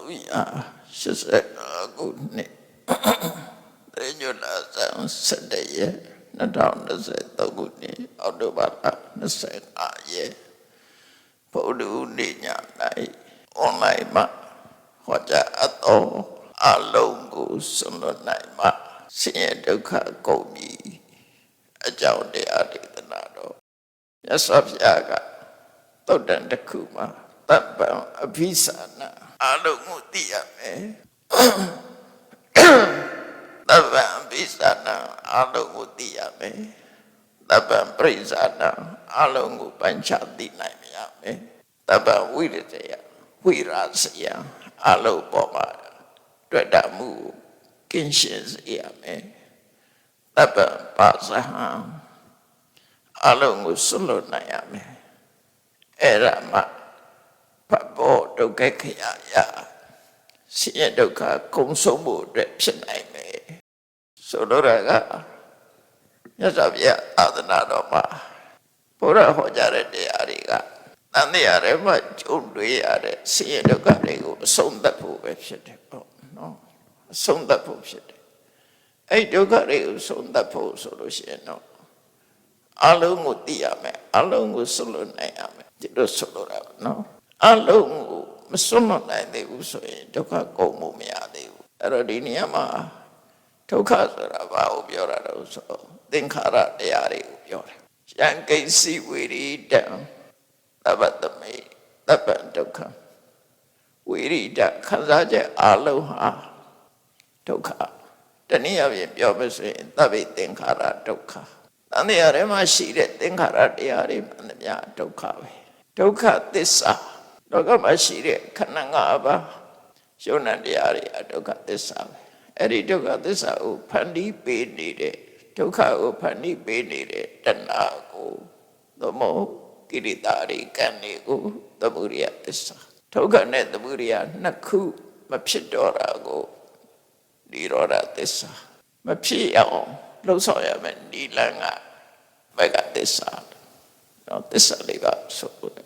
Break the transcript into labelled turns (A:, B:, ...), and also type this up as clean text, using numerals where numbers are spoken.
A: 1989 တညလာဆောင်17ရက်2023ခုနှစ်အောက်တိုဘာလ25ရက်ဗုဒ္ဓဦးနေ့ည၌အွန်လိုင်းမှာဟောကြားအပ်သောအလုံးကိုဆွလွတ်နိုင်မှဆင်းရဲဒုက္ခကုန်ပြီအကြောင်းတရားဒေသနာတော်မြတ်စွာဘုရားကသုတ်တန်တစ်ခုမှာတပ္ပံအဘိသနာအလုံးကိုသိရမယ်တပ္ပံအဘိသနာအလုံးကိုသိရမယ်တပ္ပံပရိစ္ဆာနာအလုံးကိုပိုင်းခြားသိနိုင်ရမယ်တပ္ပံဝိရဇယဝိရာဇယအလုံးပေါ်မှာတွေ့တာမှုကင်းရှင်းစေရမယ်တပ္ပံပါဇဟံအလုံးကိုဆွလွတ်နိုင်ရမယ်အဲ့ဒါမှဘဘောဒုက္ခခရယဆင်းရဲဒုက္ခကုန်ဆုံးမှုအတွက်ဖြစ်နိုင်မယ်ဆိုလိုတာကမြတ်စွာဘုရားအာသနာတော်မှာဘုရားဟောကြားတဲ့တရားတွေကတန်တရားတွေမှာကျုံတွေ့ရတဲ့ဆင်းရဲဒုက္ခတွေကိုအဆုံးသတ်ဖို့ပဲဖြစ်တယ်ပေါ့နော်အဆုံးသတ်ဖို့ဖြစ်တယ်အဲ့ဒုက္ခတွေကိုဆုံးသတ်ဖို့ဆိုလို့ရှိရင်တော့အလုံးကိုသိရမယ်အလုံးကိုဆွလွတ်နိုင်ရမယ်ဒီလိုဆိုလိုတာပေါ့နော်အလုံးကိုမဆွလွတ်နိုင်သေးဘူးဆိုရင်ဒုက္ခကုန်မှုမရသေးဘူးအဲ့တော့ဒီနေရာမှာဒုက္ခဆိုတာဘာကိုပြောတာလဲဆိုသင်္ခါရတရားတွေကိုပြောတယ်ယံကိစီဝိရိတံသဗ္ဗတမေသဗ္ဗဒုက္ခဝိရိတခံစားချက်အလုံးဟာဒုက္ခတနည်းအားဖြင့်ပြောမယ်ဆိုရင်သဗ္ဗေသင်္ခါရဒုက္ခတန်တရားထဲမှာရှိတဲ့သင်္ခါရတရားတွေမှန်သမျှဒုက္ခပဲဒုက္ခသစ္စာလောကမှာရှိတဲ့ခန္ဓာ၅ပါးယုံနာတရားတွေအဒုက္ခသစ္စာပဲအဲ့ဒီဒုက္ခသစ္စာကိုဖန်တီးပေးနေတဲ့ဒုက္ခကိုဖန်တီးပေးနေတဲ့တဏှာကိုသမုကိရိတာရိကံတွေကိုသမုဒိယသစ္စာဒုက္ခနဲ့သမုဒိယနှစ်ခုမဖြစ်တော့တာကိုនិရောဓသစ္စာမဖြစ်အောင်လှုပ်ဆောင်ရမယ်နိလန်ကဘက်ကသစ္စာတော့သစ္စာလေးကဆို